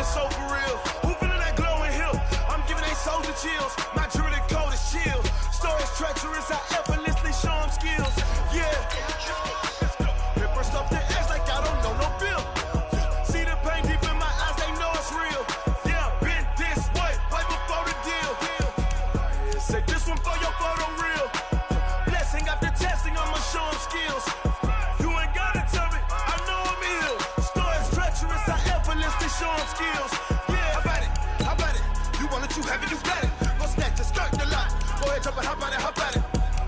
so for real. Who feeling that glowing hill? I'm giving they soldier chills. My jewelry code is chill. Stories treacherous, I effortlessly show them skills. Yeah. Paper stuff the edge like I don't know no bill. See the pain deep in my eyes, they know it's real. Yeah, been this way, right before the deal. Say this one for your photo real. Blessing after testing, I'ma show them skills. You ain't gotta tell me, I know I'm ill. Stories treacherous, I effortlessly show them skills. Yeah, how about it? How about it? You want it, you have it, you got it. Go snatch the skirt, the lot. Go ahead, jump it, how about it? How about it?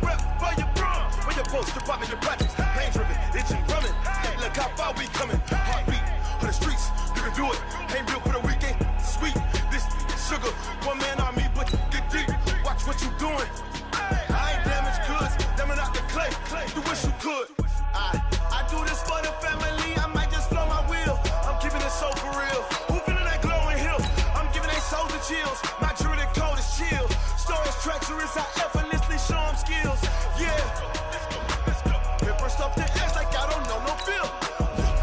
Rep for your bro, when you're supposed to pop in your practice. Pain driven, itching, running. Look how far we coming. Heartbeat for the streets, you can do it. Ain't built for the weekend. Sweet, this sugar, one man army, but get deep. Watch what you doing. I ain't damaged goods, damn it out the clay. You wish you could. I do this for the family. I might just blow my wheel. I'm keeping it so for real. Who feeling that glowing hill? I'm giving they soldier chills. My jewelry code is chill. Stories treacherous, I effortlessly show them skills. Yeah. Paper stuff the edge like I don't know no feel.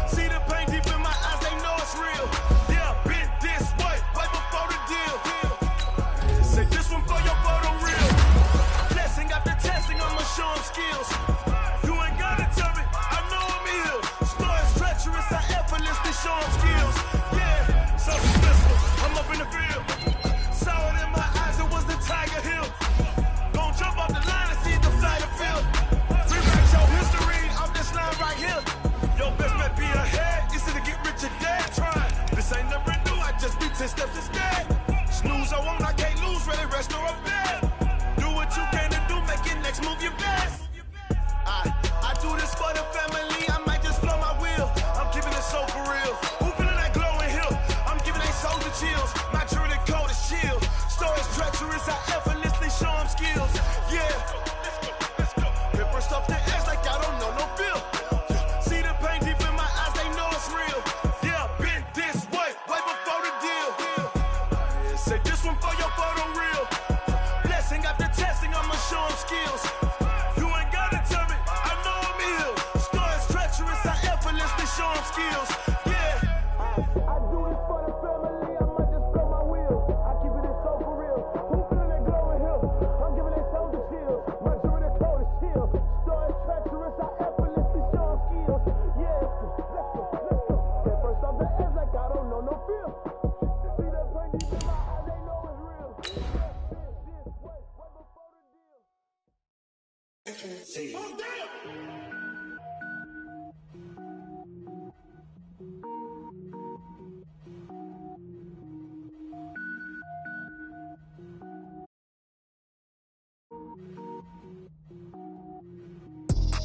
See the pain deep in my eyes, they know it's real. Yeah, been this way, right before the deal. Say this one for your photo real. Blessing after testing, I'ma show them skills. You ain't gotta tell me, I know I'm ill. Stories treacherous, I effortlessly show them skills. Yeah, so successful, I'm up in the field. Saw it in my eyes, it was the Tiger Hill. Gon' jump off the line and see the fly the field. Rewrite your history off this line right here. Your best bet be ahead, easy to get rich or dead. Trying, this ain't never new, I just be 10 steps instead. Snooze I won't, I can't lose, ready, rest or a bed. Do what you can to do, make your next move your best. I do this for the family, I might just blow my wheel. I'm keeping it so for real. Who feeling that glowing hill? I'm giving they soldier chills. My jewelry code is chill. Stories treacherous, I effortlessly show them skills. Yeah. Paper stuff the edge like I don't know no feel. See the pain deep in my eyes, they know it's real. Yeah, been this way, right before the deal. Say this one for your photo real. Blessing after testing, I'ma show them skills. You ain't gotta tell me, I know I'm ill. Stories treacherous, I effortlessly show them skills. Yeah. I do this for the family, I might just blow my wheel. I keep it so for real. Who feeling that glowing hill? I'm giving they soldier chills. My jewelry code is chill. Stories treacherous, I effortlessly show them skills. Yeah. Let's go. At first off the edge like I don't know no feel. See that pain deep in my eyes, they know it's real. This way, right before the deal. Oh, damn!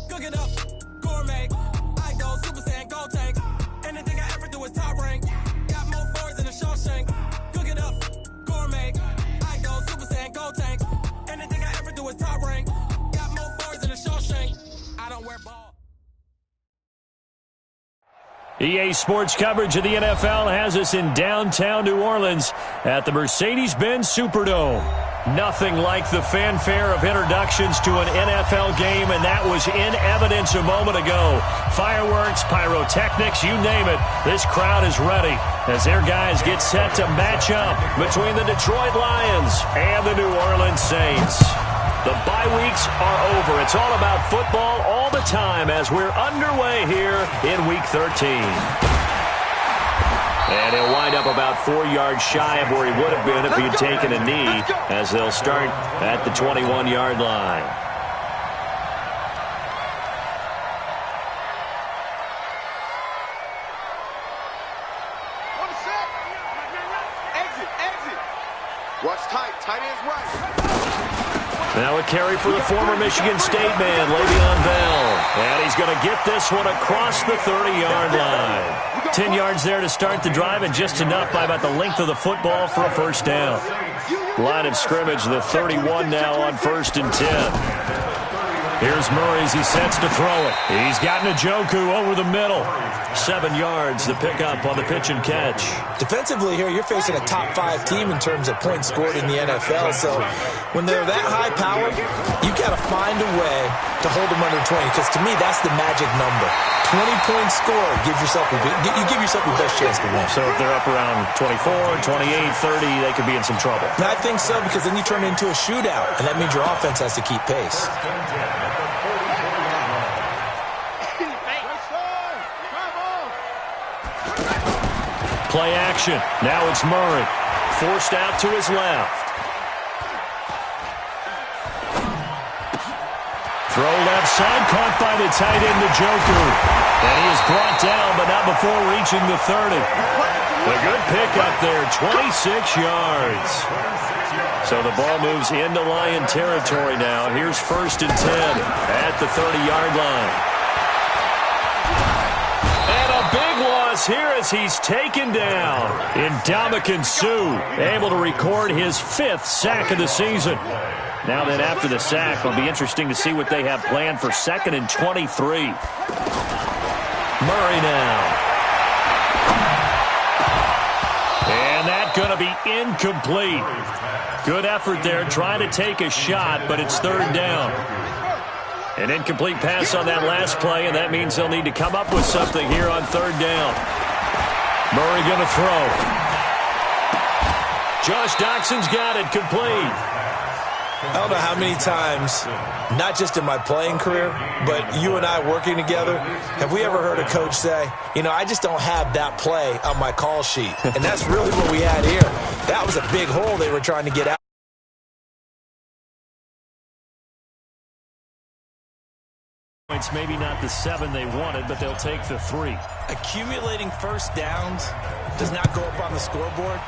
Cook it up, gourmet. I go Super Saiyan, gold tank. Anything I ever do is top rank. Got more boys than a Shawshank. Cook it up, gourmet. I go Super Saiyan, gold tank. Anything I ever do is top rank. Got more boys than a Shawshank. I don't wear ball. EA Sports coverage of the NFL has us in downtown New Orleans at the Mercedes-Benz Superdome. Nothing like the fanfare of introductions to an NFL game, and that was in evidence a moment ago. Fireworks, pyrotechnics, you name it. This crowd is ready as their guys get set to match up between the Detroit Lions and the New Orleans Saints. The bye weeks are over. It's all about football all the time as we're underway here in Week 13. And he'll wind up about 4 yards shy of where he would have been if he had taken a knee, as they'll start at the 21-yard line. Exit. Watch tight end's right. Now a carry for the former Michigan State man, Le'Veon Bell. And he's going to get this one across the 30-yard line. 10 yards there to start the drive, and just enough by about the length of the football for a first down. Line of scrimmage, the 31 now on 1st and 10. Here's Murray as he sets to throw it. He's got Njoku over the middle. 7 yards, the pickup on the pitch and catch. Defensively here, you're facing a top-5 team in terms of points scored in the NFL. So when they're that high power, you got to find a way to hold them under 20. Because to me, that's the magic number. 20-point score gives yourself you give yourself your best chance to win. So if they're up around 24, 28, 30, they could be in some trouble. And I think so, because then you turn it into a shootout, and that means your offense has to keep pace. Play action. Now it's Murray. Forced out to his left. Throw left side, caught by the tight end, Njoku. And he is brought down, but not before reaching the 30. A good pickup there, 26 yards. So the ball moves into Lion territory now. Here's 1st and 10 at the 30-yard line. And a big loss here as he's taken down. Ndamukong Suh able to record his 5th sack of the season. Now then, after the sack, it'll be interesting to see what they have planned for 2nd and 23. Murray now. And that's going to be incomplete. Good effort there, trying to take a shot, but it's 3rd down. An incomplete pass on that last play, and that means they'll need to come up with something here on 3rd down. Murray going to throw. Josh Doxson's got it, complete. I don't know how many times, not just in my playing career, but you and I working together, have we ever heard a coach say, you know, I just don't have that play on my call sheet. And that's really what we had here. That was a big hole they were trying to get out. It's maybe not the 7 they wanted, but they'll take the 3. Accumulating first downs does not go up on the scoreboard,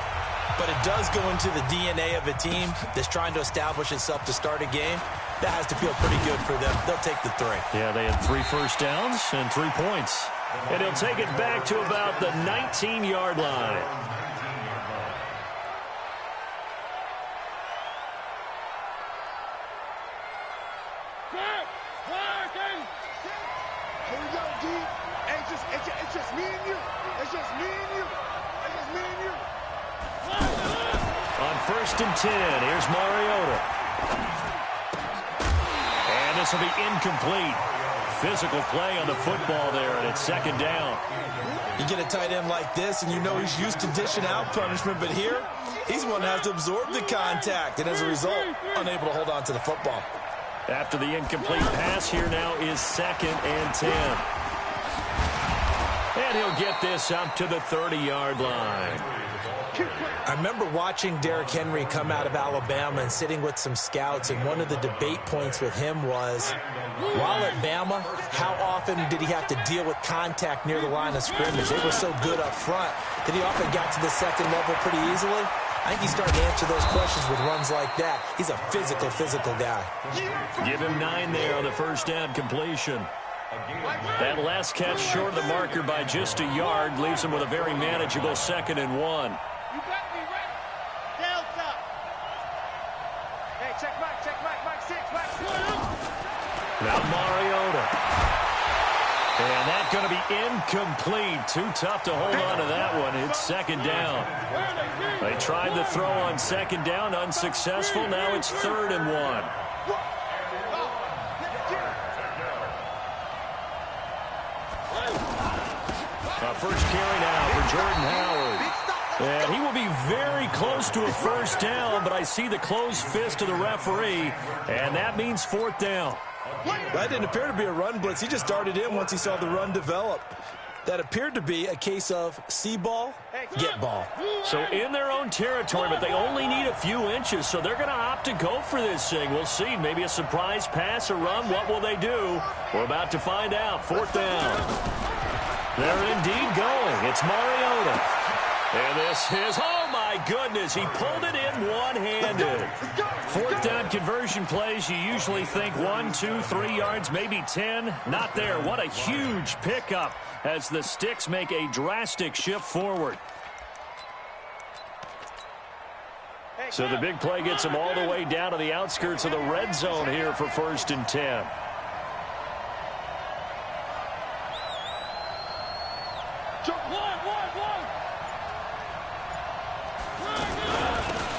but it does go into the DNA of a team that's trying to establish itself to start a game. That has to feel pretty good for them. They'll take the 3. Yeah, they had 3 first downs and 3 points. And he'll take it back to about the 19-yard line. Here we go, D. It's just me and you. It's just me and you. It's just me and you. On 1st and 10, here's Mariota. And this will be incomplete. Physical play on the football there, and it's 2nd down. You get a tight end like this, and you know he's used to dishing out punishment, but here, he's one that has to absorb the contact, and as a result, unable to hold on to the football. After the incomplete pass, here now is 2nd and 10. And he'll get this up to the 30-yard line. I remember watching Derrick Henry come out of Alabama and sitting with some scouts, and one of the debate points with him was, while at Bama, how often did he have to deal with contact near the line of scrimmage? They were so good up front that he often got to the 2nd level pretty easily. I think he's starting to answer those questions with runs like that. He's a physical guy. Give him 9 there on the 1st down completion. That last catch short of the marker by just a yard leaves him with a very manageable 2nd and 1. You got me right. Delta. Hey, check Mike 6, Mike 6. Now Mariota. And that's going to be incomplete. Too tough to hold on to that one. It's 2nd down. They tried to throw on 2nd down, unsuccessful. Now it's 3rd and 1. First carry now for Jordan Howard. And he will be very close to a 1st down, but I see the closed fist of the referee, and that means 4th down. That didn't appear to be a run blitz. He just darted in once he saw the run develop. That appeared to be a case of see ball, get ball. So in their own territory, but they only need a few inches, so they're going to opt to go for this thing. We'll see. Maybe a surprise pass or run. What will they do? We're about to find out. 4th down. They're indeed going. It's Mariota. And this is, oh my goodness, he pulled it in one-handed. 4th down conversion plays, you usually think 1, 2, 3 yards, maybe 10. Not there. What a huge pickup as the Sticks make a drastic shift forward. So the big play gets them all the way down to the outskirts of the red zone here for 1st and 10.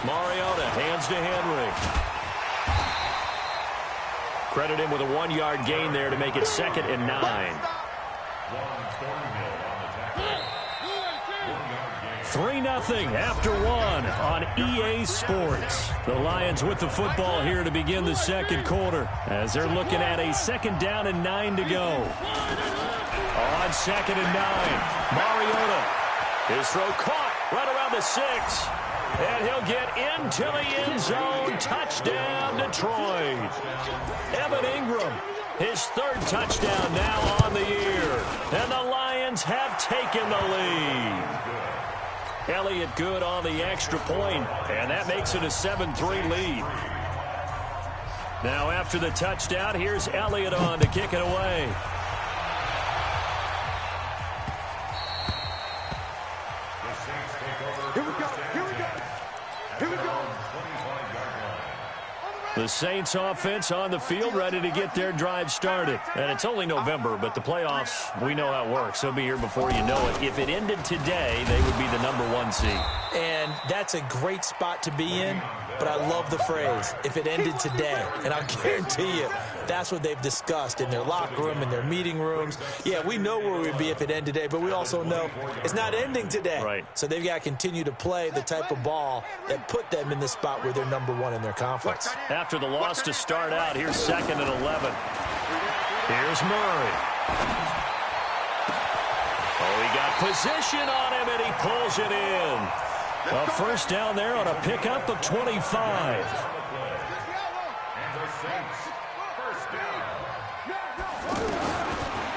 Mariota hands to Henry. Credit him with a 1-yard gain there to make it 2nd and 9. 3-0 after 1 on EA Sports. The Lions with the football here to begin the second quarter as they're looking at a 2nd down and 9 to go. On 2nd and 9, Mariota. His throw caught right around the 6. And he'll get into the end zone. Touchdown, Detroit. Evan Ingram, his 3rd touchdown now on the year. And the Lions have taken the lead. Elliott good on the extra point, and that makes it a 7-3 lead. Now after the touchdown, here's Elliott on to kick it away. The Saints offense on the field, ready to get their drive started. And it's only November, but the playoffs, we know how it works. They'll be here before you know it. If it ended today, they would be the #1 seed. And that's a great spot to be in, but I love the phrase, if it ended today. And I'll guarantee you, that's what they've discussed in their locker room, in their meeting rooms. Yeah, we know where we'd be if it ended today, but we also know it's not ending today. Right. So they've got to continue to play the type of ball that put them in the spot where they're #1 in their conference. After the loss to start out, here's 2nd and 11. Here's Murray. Oh, he got position on him, and he pulls it in. A 1st down there on a pickup of 25.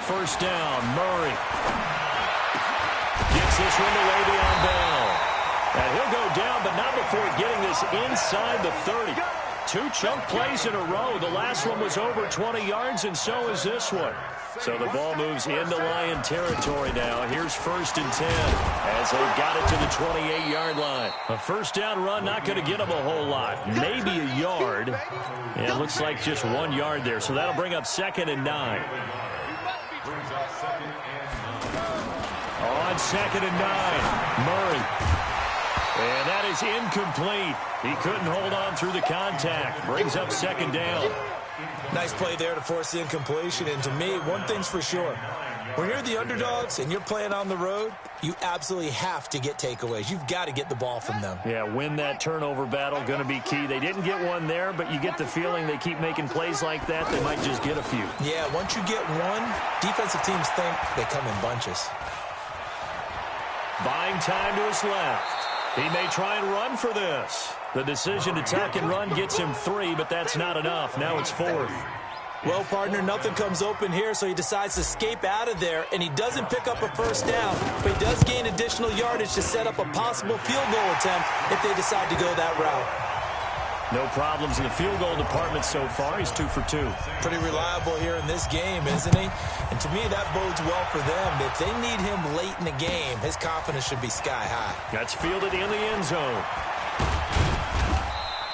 First down, Murray. Gets this one to Le'Veon Bell. And he'll go down, but not before getting this inside the 30. 2 chunk plays in a row. The last one was over 20 yards, and so is this one. So the ball moves into Lion territory now. Here's 1st and 10 as they've got it to the 28-yard line. A 1st down run, not going to get them a whole lot. Maybe a yard. And it looks like just 1 yard there. So that'll bring up 2nd and 9. On 2nd and 9, Murray. And that is incomplete. He couldn't hold on through the contact. Brings up 2nd down. Nice play there to force the incompletion. And to me, one thing's for sure. When you're the underdogs and you're playing on the road, you absolutely have to get takeaways. You've got to get the ball from them. Yeah, win that turnover battle, going to be key. They didn't get one there, but you get the feeling they keep making plays like that, they might just get a few. Yeah, once you get one, defensive teams think they come in bunches. Buying time to his left. He may try and run for this. The decision to tuck and run gets him 3, but that's not enough. Now it's 4th. Well, partner, nothing comes open here, so he decides to escape out of there, and he doesn't pick up a 1st down, but he does gain additional yardage to set up a possible field goal attempt if they decide to go that route. No problems in the field goal department so far. He's 2 for 2. Pretty reliable here in this game, isn't he? And to me, that bodes well for them. If they need him late in the game, his confidence should be sky high. That's fielded in the end zone.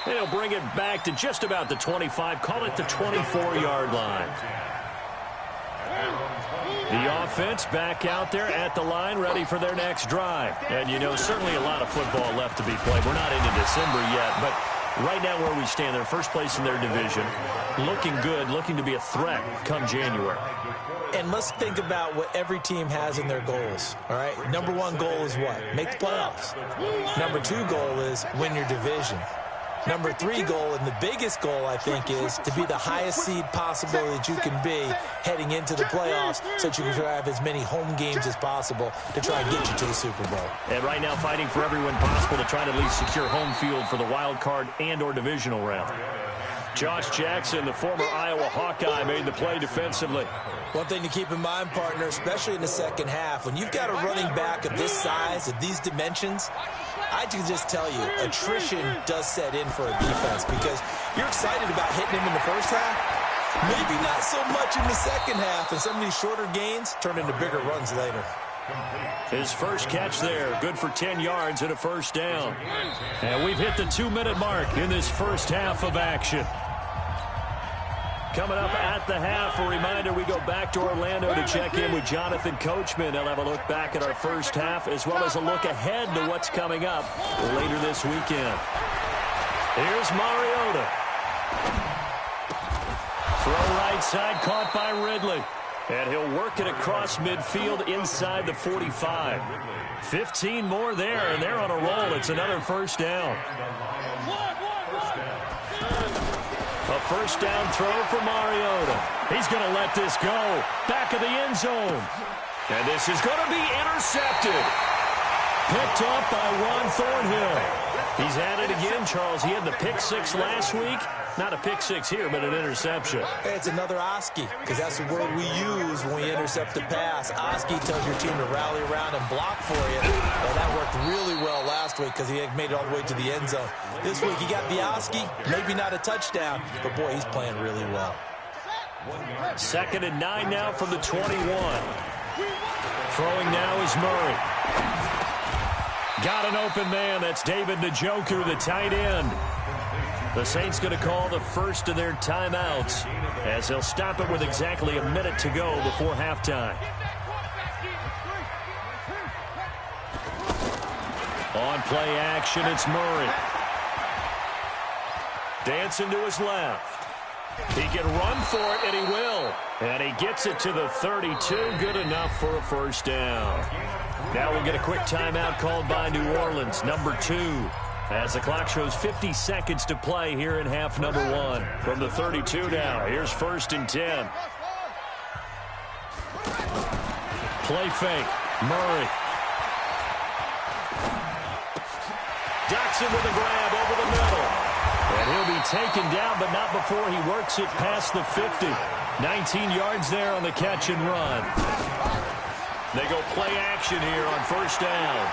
They'll bring it back to just about the 25. Call it the 24-yard line. The offense back out there at the line, ready for their next drive. And, you know, certainly a lot of football left to be played. We're not into December yet, but right now where we stand, they're first place in their division. Looking good, looking to be a threat come January. And let's think about what every team has in their goals, all right? #1 goal is what? Make the playoffs. #2 goal is win your division. #3 goal, and the biggest goal, I think, is to be the highest seed possible that you can be heading into the playoffs so that you can have as many home games as possible to try and get you to the Super Bowl. And right now fighting for every win possible to try to at least secure home field for the wild card and or divisional round. Josh Jackson, the former Iowa Hawkeye, made the play defensively. One thing to keep in mind, partner, especially in the second half, when you've got a running back of this size, of these dimensions, I can just tell you, attrition does set in for a defense because you're excited about hitting him in the first half. Maybe not so much in the second half, and some of these shorter gains turn into bigger runs later. His first catch there, good for 10 yards and a 1st down. And we've hit the 2-minute mark in this first half of action. Coming up at the half, a reminder, we go back to Orlando to check in with Jonathan Coachman. He'll have a look back at our first half as well as a look ahead to what's coming up later this weekend. Here's Mariota. Throw right side, caught by Ridley. And he'll work it across midfield inside the 45. 15 more there, and they're on a roll. It's another first down. A first down throw for Mariota. He's going to let this go. Back of the end zone. And this is going to be intercepted. Picked up by Juan Thornhill. He's at it again, Charles. He had the pick six last week. Not a pick six here, but an interception. It's another Oski, because that's the word we use when we intercept a pass. Oski tells your team to rally around and block for you. Well, that worked really well last week because he had made it all the way to the end zone. This week he got the Oski, maybe not a touchdown, but boy, he's playing really well. 2nd and 9 now from the 21. Throwing now is Murray. Got an open man. That's David Njoku, the tight end. The Saints going to call the first of their timeouts as they'll stop it with exactly a minute to go before halftime. On play action, it's Murray. Dancing to his left. He can run for it, and he will. And he gets it to the 32. Good enough for a first down. Now we'll get a quick timeout called by New Orleans, number 2. As the clock shows 50 seconds to play here in half number 1. From the 32 now, here's 1st and 10. Play fake. Murray. Jackson with a grab over the middle. And he'll be taken down, but not before he works it past the 50. 19 yards there on the catch and run. They go play action here on first down.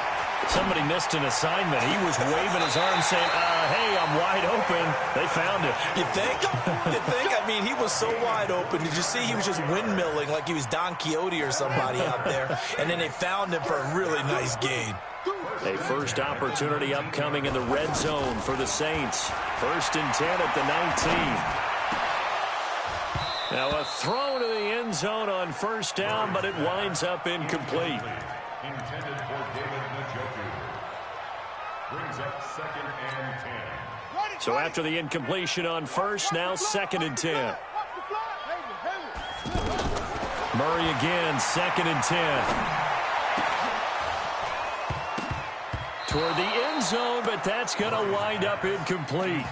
Somebody missed an assignment. He was waving his arm saying, hey, I'm wide open. They found him. You think? You think? I mean, he was so wide open. Did you see he was just windmilling like he was Don Quixote or somebody out there? And then they found him for a really nice gain. A first opportunity upcoming in the red zone for the Saints. 1st and 10 at the 19. Now a throw to the end zone on first down, but it winds up incomplete. Intended for David Njoku. Brings up 2nd and 10. So after the incompletion on first, now 2nd and 10. Murray again, 2nd and 10. Toward the end zone, but that's going to wind up incomplete.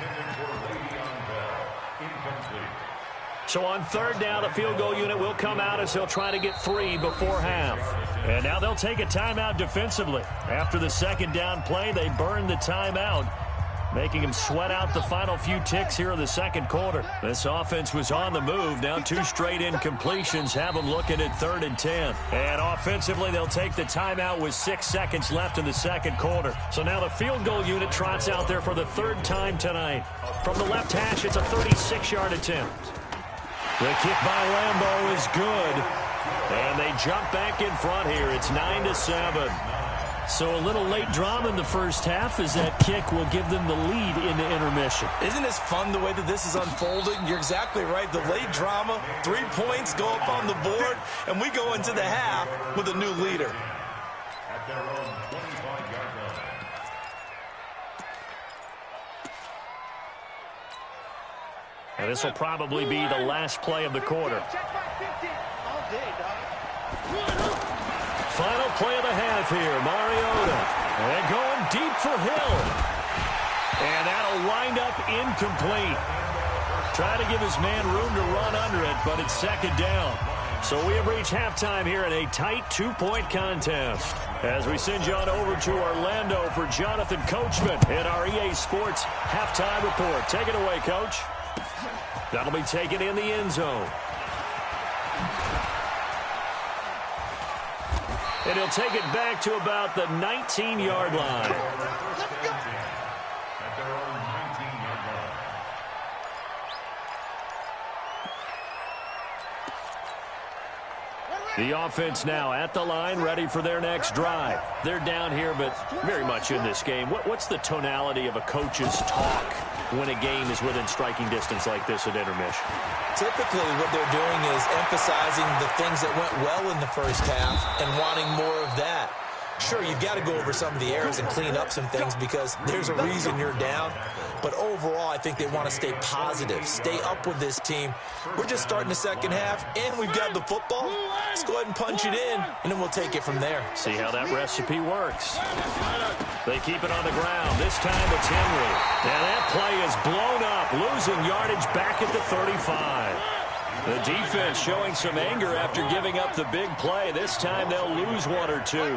So on 3rd down, the field goal unit will come out as they'll try to get 3 before half. And now they'll take a timeout defensively. After the 2nd down play, they burn the timeout, making him sweat out the final few ticks here in the 2nd quarter. This offense was on the move. Now 2 straight incompletions have them looking at 3rd and 10. And offensively, they'll take the timeout with 6 seconds left in the 2nd quarter. So now the field goal unit trots out there for the 3rd time tonight. From the left hash, it's a 36-yard attempt. The kick by Lambeau is good. And they jump back in front here. It's 9-7. So a little late drama in the first half as that kick will give them the lead into intermission. Isn't this fun the way that this is unfolding? You're exactly right. The late drama, 3 points go up on the board, and we go into the half with a new leader. At their own 25-yard line. And this will probably be the last play of the quarter. Final play of the half here, Mariota. And going deep for Hill. And that'll wind up incomplete. Try to give his man room to run under it, but it's 2nd down. So we have reached halftime here in a tight 2-point contest. As we send you on over to Orlando for Jonathan Coachman in our EA Sports halftime report. Take it away, Coach. That'll be taken in the end zone. And he'll take it back to about the 19-yard line. At their own 19-yard line. The offense now at the line, ready for their next drive. They're down here, but very much in this game. What's the tonality of a coach's talk when a game is within striking distance like this at intermission? Typically, what they're doing is emphasizing the things that went well in the first half and wanting more of that. Sure, you've got to go over some of the errors and clean up some things because there's a reason you're down. But overall, I think they want to stay positive, stay up with this team. We're just starting the second half, and we've got the football. Let's go ahead and punch it in, and then we'll take it from there. See how that recipe works. They keep it on the ground. This time it's Henry. And that play is blown up, losing yardage back at the 35. The defense showing some anger after giving up the big play. This time they'll lose one or two.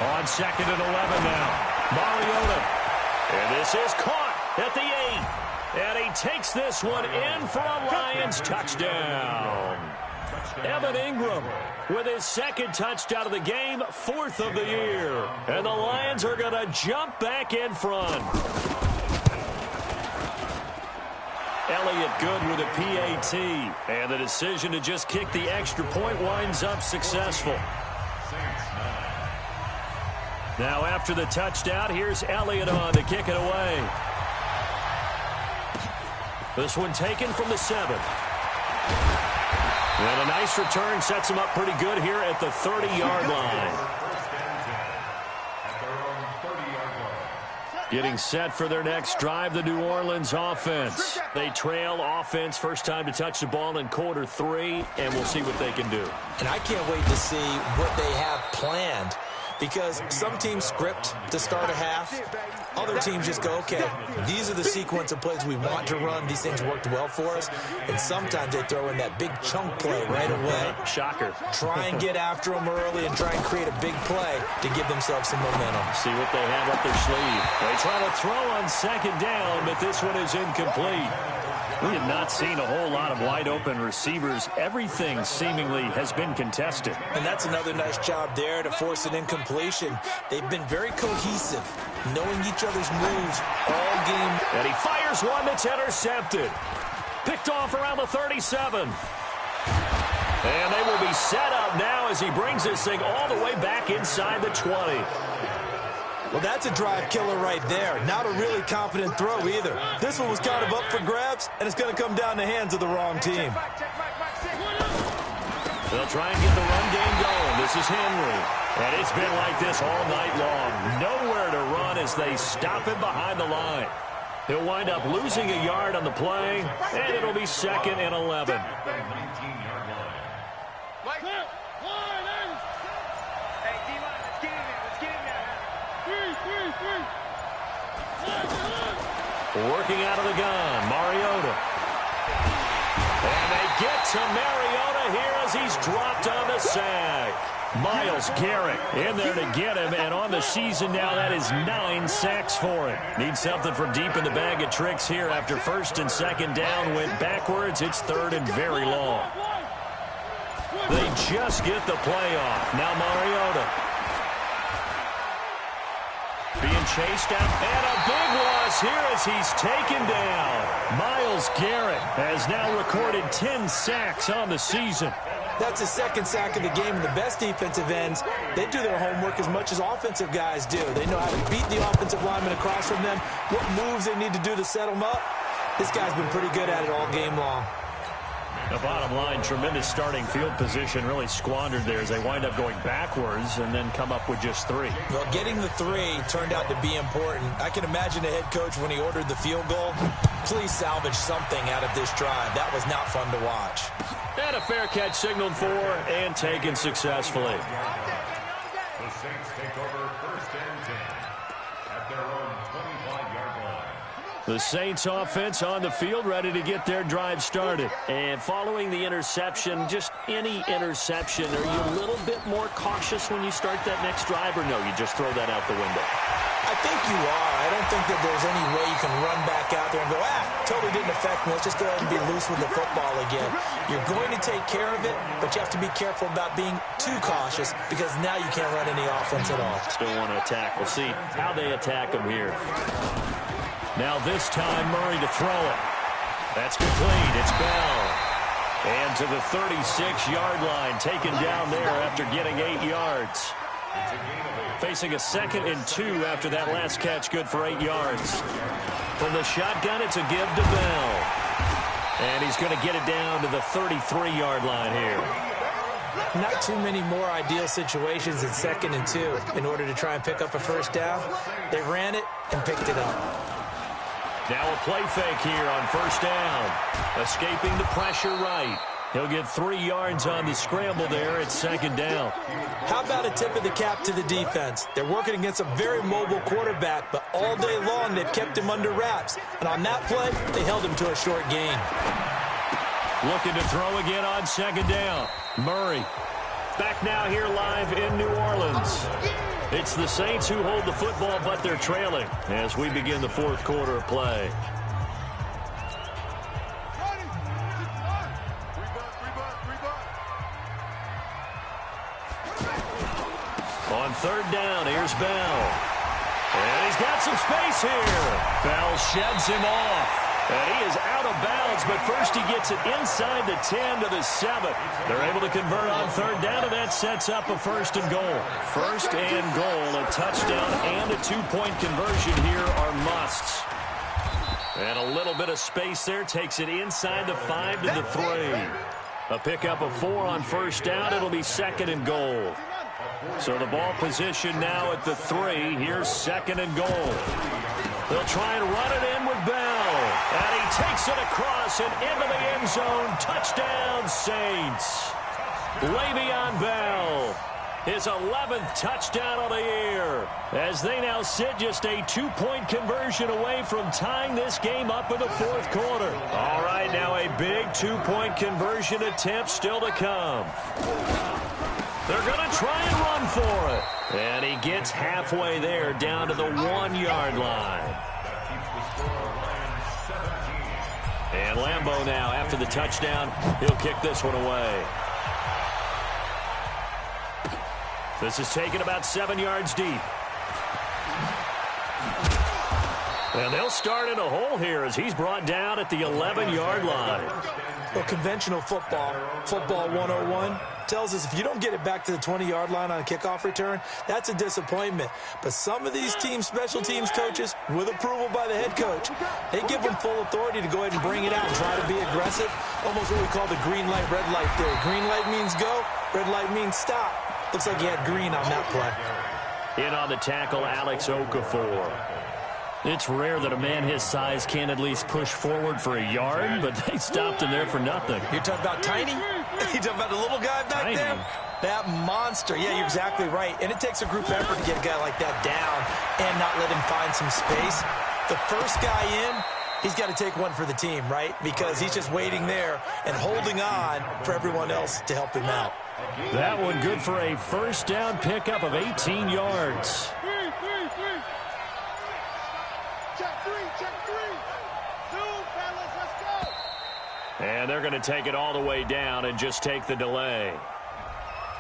On 2nd and 11 now. Mariota. And this is caught at the 8. And he takes this one in for a Lions touchdown. Evan Ingram with his second touchdown of the game, 4th of the year. And the Lions are going to jump back in front. Elliott good with a PAT. And the decision to just kick the extra point winds up successful. Now after the touchdown, here's Elliott on to kick it away. This one taken from the 7. And a nice return sets him up pretty good here at the 30-yard line. Getting set for their next drive, the New Orleans offense. They trail offense, first time to touch the ball in quarter 3, and we'll see what they can do. And I can't wait to see what they have planned. Because some teams script to start a half. Other teams just go, okay, these are the sequence of plays we want to run. These things worked well for us. And sometimes they throw in that big chunk play right away. Shocker. Try and get after them early and try and create a big play to give themselves some momentum. See what they have up their sleeve. They try to throw on 2nd down, but this one is incomplete. We have not seen a whole lot of wide-open receivers. Everything seemingly has been contested. And that's another nice job there to force an incompletion. They've been very cohesive, knowing each other's moves all game. And he fires one that's intercepted. Picked off around the 37. And they will be set up now as he brings this thing all the way back inside the 20. Well, that's a drive killer right there. Not a really confident throw either. This one was kind of up for grabs, and it's going to come down the hands of the wrong team. They'll try and get the run game going. This is Henry. And it's been like this all night long. Nowhere to run as they stop him behind the line. He'll wind up losing a yard on the play, and it'll be 2nd and 11. Working out of the gun, Mariota. And they get to Mariota here as he's dropped on the sack. Myles Garrett in there to get him, and on the season now, that is 9 sacks for him. Needs something from deep in the bag of tricks here after 1st and 2nd down went backwards. It's 3rd and very long. They just get the play off. Now Mariota. Being chased out, and a big loss here as he's taken down. Myles Garrett has now recorded 10 sacks on the season. That's his 2nd sack of the game, and the best defensive ends, they do their homework as much as offensive guys do. They know how to beat the offensive lineman across from them, what moves they need to do to set them up. This guy's been pretty good at it all game long. The bottom line, tremendous starting field position, really squandered there as they wind up going backwards and then come up with just 3. Well, getting the 3 turned out to be important. I can imagine the head coach when he ordered the field goal. Please salvage something out of this drive. That was not fun to watch. And a fair catch signaled for and taken successfully. The Saints take over 1st and 10 at their own 25-yard line. The Saints offense on the field, ready to get their drive started. And following the interception, just any interception, are you a little bit more cautious when you start that next drive, or no, you just throw that out the window? I think you are. I don't think that there's any way you can run back out there and go, totally didn't affect me. Let's just go ahead and be loose with the football again. You're going to take care of it, but you have to be careful about being too cautious because now you can't run any offense at all. Still want to attack. We'll see how they attack them here. Now this time, Murray to throw it. That's complete. It's Bell. And to the 36-yard line, taken down there after getting 8 yards. Facing a 2nd and 2 after that last catch, good for 8 yards. From the shotgun, it's a give to Bell. And he's going to get it down to the 33-yard line here. Not too many more ideal situations in 2nd and 2 in order to try and pick up a first down. They ran it and picked it up. Now a play fake here on first down. Escaping the pressure right. He'll get 3 yards on the scramble there at 2nd down. How about a tip of the cap to the defense? They're working against a very mobile quarterback, but all day long they've kept him under wraps. And on that play, they held him to a short gain. Looking to throw again on 2nd down. Murray back now here live in New Orleans. It's the Saints who hold the football, but they're trailing as we begin the 4th quarter of play. On 3rd down, here's Bell. And he's got some space here. Bell sheds him off. And he is out of bounds, but first he gets it inside the 10 to the 7. They're able to convert on 3rd down, and that sets up a 1st and goal. 1st and goal, a touchdown and a 2-point conversion here are musts. And a little bit of space there takes it inside the 5 to the 3. A pickup of 4 on 1st down. It'll be 2nd and goal. So the ball position now at the 3. Here's 2nd and goal. They'll try and run it in with Bell. And he takes it across and into the end zone. Touchdown, Saints. Le'Veon Bell, his 11th touchdown of the year, as they now sit just a 2-point conversion away from tying this game up in the 4th quarter. All right, now a big 2-point conversion attempt still to come. They're going to try and run for it. And he gets halfway there, down to the 1-yard line. And Lambeau now, after the touchdown, he'll kick this one away. This is taken about 7 yards deep. And they'll start in a hole here as he's brought down at the 11-yard line. Well, conventional football 101, tells us if you don't get it back to the 20-yard line on a kickoff return, that's a disappointment. But some of these special teams coaches, with approval by the head coach, they give them full authority to go ahead and bring it out and try to be aggressive. Almost what we call the green light, red light theory. Green light means go, red light means stop. Looks like he had green on that play. In on the tackle, Alex Okafor. It's rare that a man his size can't at least push forward for a yard, but they stopped him there for nothing. You're talking about tiny? You're talking about the little guy back there? That monster. Yeah, you're exactly right. And it takes a group effort to get a guy like that down and not let him find some space. The first guy in, he's got to take one for the team, right? Because he's just waiting there and holding on for everyone else to help him out. That one good for a 1st down pickup of 18 yards. And they're going to take it all the way down and just take the delay.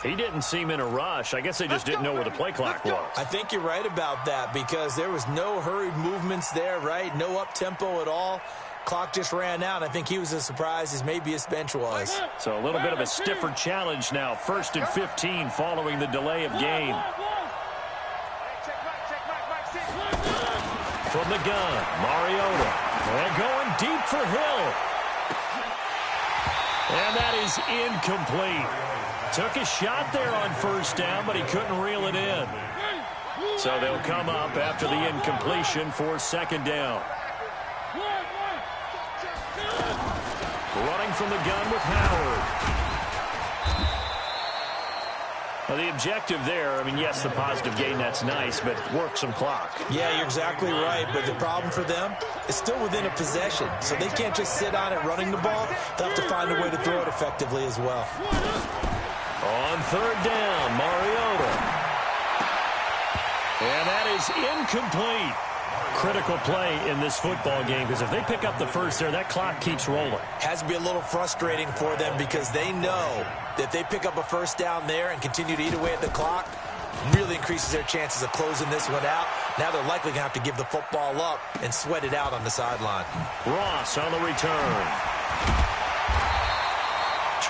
He didn't seem in a rush. I guess they just didn't know where the play clock was. I think you're right about that because there was no hurried movements there, right? No up-tempo at all. Clock just ran out. I think he was as surprised as maybe his bench was. So a little bit of a stiffer challenge now. 1st and 15 following the delay of game. From the gun, Mariota. And going deep for Hill. And that is incomplete. Took a shot there on 1st down, but he couldn't reel it in. So they'll come up after the incompletion for 2nd down. Running from the gun with Howard. Well, the objective there, I mean, yes, the positive gain, that's nice, but work some clock. Yeah, you're exactly right, but the problem for them is still within a possession, so they can't just sit on it running the ball. They'll have to find a way to throw it effectively as well. On 3rd down, Mariota. And that is incomplete. Critical play in this football game because if they pick up the 1st there, that clock keeps rolling. Has to be a little frustrating for them because they know that if they pick up a 1st down there and continue to eat away at the clock, really increases their chances of closing this one out. Now they're likely going to have to give the football up and sweat it out on the sideline. Ross on the return.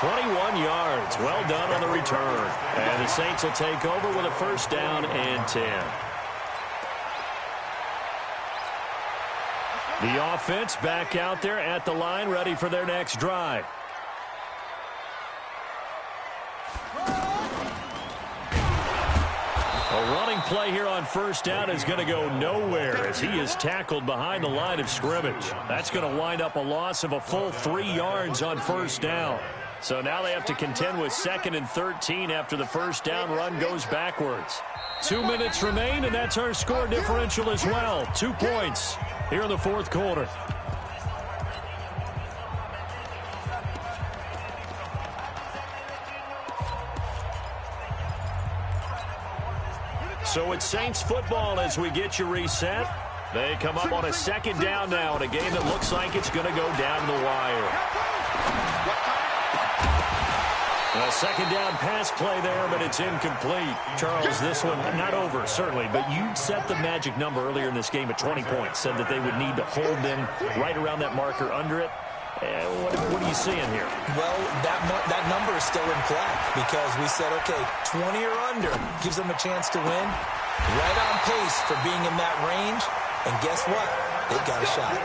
21 yards. Well done on the return. And the Saints will take over with a first down and 10. The offense back out there at the line, ready for their next drive. A running play here on first down is going to go nowhere as he is tackled behind the line of scrimmage. That's going to wind up a loss of a full 3 yards on first down. So now they have to contend with 2nd and 13 after the first down run goes backwards. 2 minutes remain, and that's our score differential as well. 2 points here in the fourth quarter. So it's Saints football as we get you reset. They come up on a second down now in a game that looks like it's going to go down the wire. A second down pass play there, but it's incomplete. Charles, this one not over, certainly, but you set the magic number earlier in this game at 20 points, said that they would need to hold them right around that marker under it. What are you seeing here? Well, that number is still in play because we said, okay, 20 or under gives them a chance to win. Right on pace for being in that range. And guess what? They've got a shot.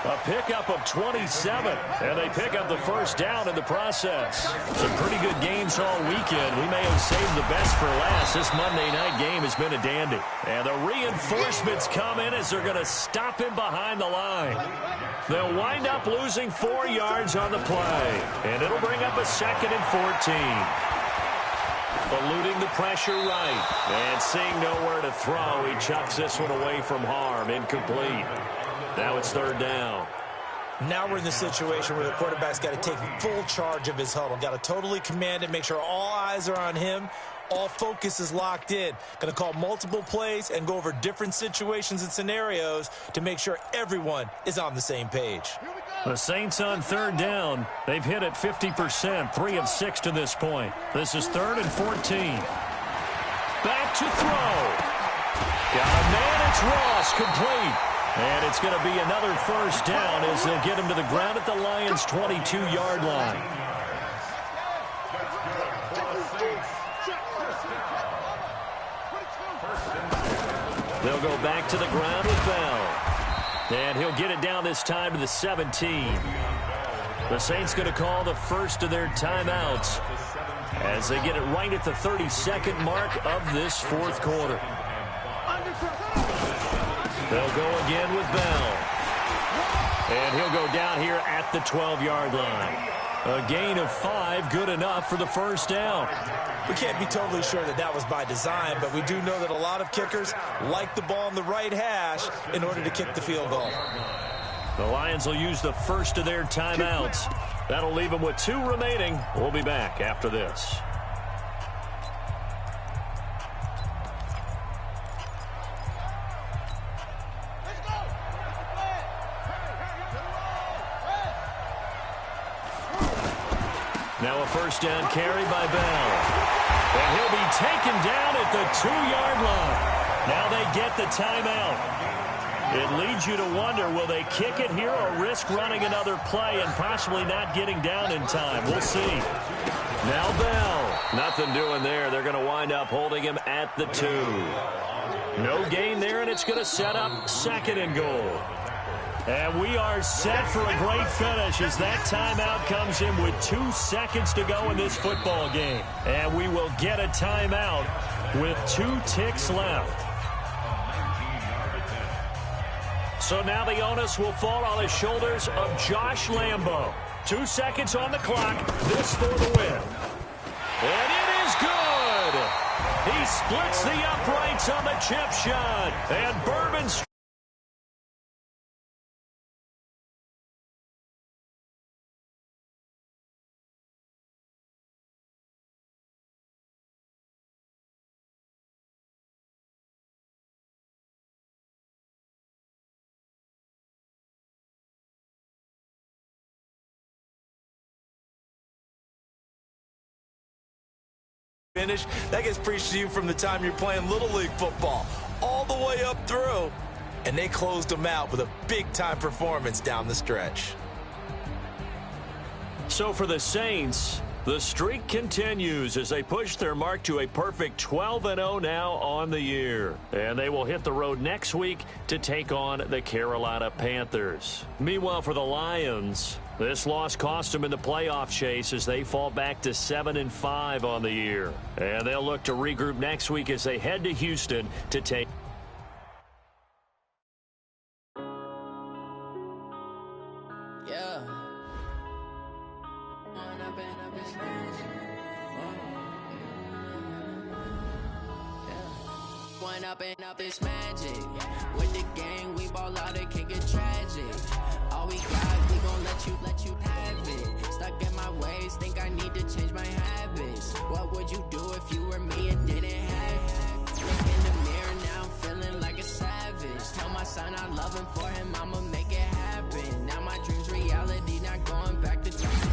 A pickup of 27, and they pick up the first down in the process. Some pretty good games all weekend. We may have saved the best for last. This Monday night game has been a dandy. And the reinforcements come in as they're going to stop him behind the line. They'll wind up losing 4 yards on the play, and it'll bring up a 2nd and 14. Eluding the pressure right, and seeing nowhere to throw, he chucks this one away from harm. Incomplete. Now it's third down. Now we're in the situation where the quarterback's got to take full charge of his huddle. Got to totally command it, make sure all eyes are on him. All focus is locked in. Going to call multiple plays and go over different situations and scenarios to make sure everyone is on the same page. The Saints on third down. They've hit it 50%, 3 of 6 to this point. This is 3rd and 14. Back to throw. Got a man, it's Ross, complete. And it's going to be another first down as they'll get him to the ground at the Lions' 22-yard line. They'll go back to the ground with Bell. And he'll get it down this time to the 17. The Saints going to call the first of their timeouts as they get it right at the 32nd mark of this fourth quarter. They'll go again with Bell. And he'll go down here at the 12-yard line. A gain of 5, good enough for the first down. We can't be totally sure that that was by design, but we do know that a lot of kickers like the ball on the right hash in order to kick the field goal. The Lions will use the first of their timeouts. That'll leave them with 2 remaining. We'll be back after this. Now a first down carry by Bell. And he'll be taken down at the 2-yard line. Now they get the timeout. It leads you to wonder, will they kick it here or risk running another play and possibly not getting down in time? We'll see. Now Bell. Nothing doing there. They're going to wind up holding him at the 2. No gain there, and it's going to set up 2nd and goal. And we are set for a great finish as that timeout comes in with 2 seconds to go in this football game. And we will get a timeout with 2 ticks left. So now the onus will fall on the shoulders of Josh Lambo. 2 seconds on the clock. This for the win. And it is good. He splits the uprights on the chip shot. And Bourbon finish. That gets preached to you from the time you're playing Little League football all the way up through. And they closed them out with a big-time performance down the stretch. So for the Saints, The streak continues as they push their mark to a perfect 12-0 now on the year. And they will hit the road next week to take on the Carolina Panthers. Meanwhile, for the Lions, this loss cost them in the playoff chase as they fall back to 7-5 on the year. And they'll look to regroup next week as they head to Houston to take... Up is magic. With the gang, we ball out, it can get tragic. All we got, we gon' let you have it. Stuck in my ways, think I need to change my habits. What would you do if you were me and didn't have it? Look in the mirror now, I'm feeling like a savage. Tell my son I love him, for him I'ma make it happen. Now my dream's reality, not going back to time.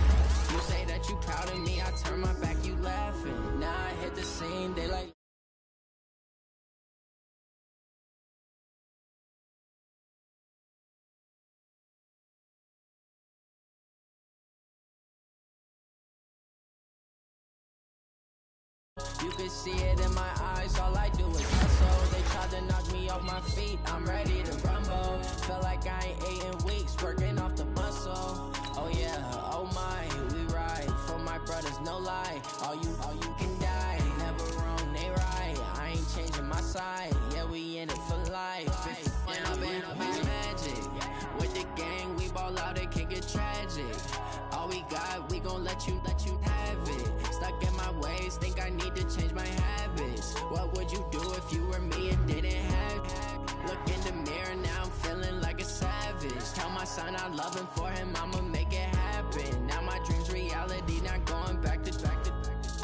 You say that you proud of me, I turn my back, you laughing. Now I hit the scene, they like... You can see it in my eyes, all I do is hustle. They tried to knock me off my feet, I'm ready to rumble. Feel like I ain't ate in weeks, working off the muscle. Oh yeah, oh my, we ride for my brothers, no lie. All you can die, never wrong, they right. I ain't changing my side, yeah, we in it for life. When I've been up is magic. With the gang, we ball out, it can get tragic. All we got, we gon' let you have it. Stuck in my ways, think I need to change my habits. What would you do if you were me and didn't have it? Look in the mirror, now I'm feeling like a savage. Tell my son I love him, for him I'ma make it happen. Now my dream's reality, not going back to.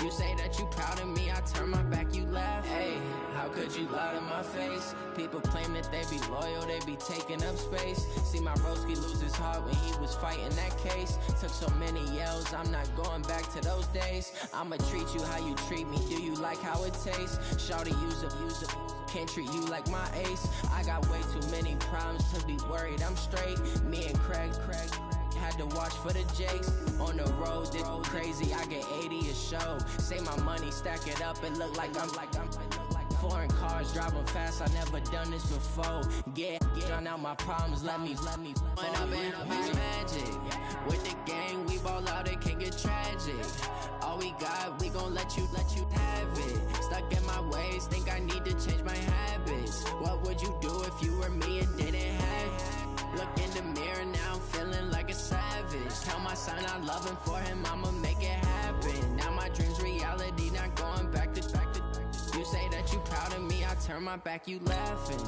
You say that you proud of me, I turn my back, you laugh. Hey, how could you lie to my face? People claim that they be loyal, they be taking up space. See my broski lose his heart when he was fighting that case. Took so many yells, I'm not going back to those days. I'ma treat you how you treat me, do you like how it tastes? Shawty, use up, can't treat you like my ace. I got way too many problems to be worried, I'm straight. Me and Craig had to watch for the Jakes. On the road, this crazy, I get 80 a show. Say my money, stack it up, it look like I'm foreign cars, driving fast, I never done this before. Get drown out my problems, let me. When I've been up is magic. With the gang, we ball out, it can get tragic. All we got, we gon' let you have it. Stuck in my ways, think I need to change my habits. What would you do if you were me and didn't have it? Look in the mirror, now I'm feeling like a savage. Tell my son I love him, for him I'ma make it happen. Now my dream's reality, not going back to. You say that you proud of me, I turn my back, you laughing.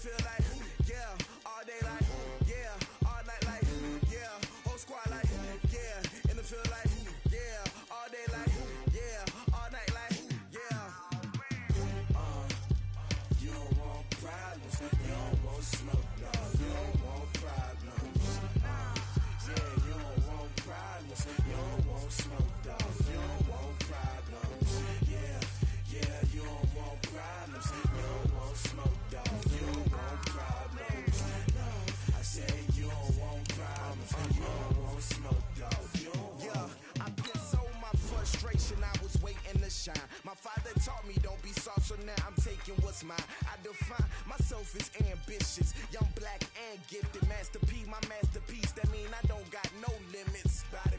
Feel like, yeah, all day like smoke, dog. You don't want problems. Yeah, you don't want problems. You don't want smoke, dog. You don't want problems. No, I say you don't want problems. You don't want smoke, dog. You don't want. I piss on my frustration, I was waiting to shine. My father taught me don't be soft, so now I'm taking what's mine. I define myself as ambitious, young, black, and gifted. Master P, my masterpiece, that mean I don't got no limits. By the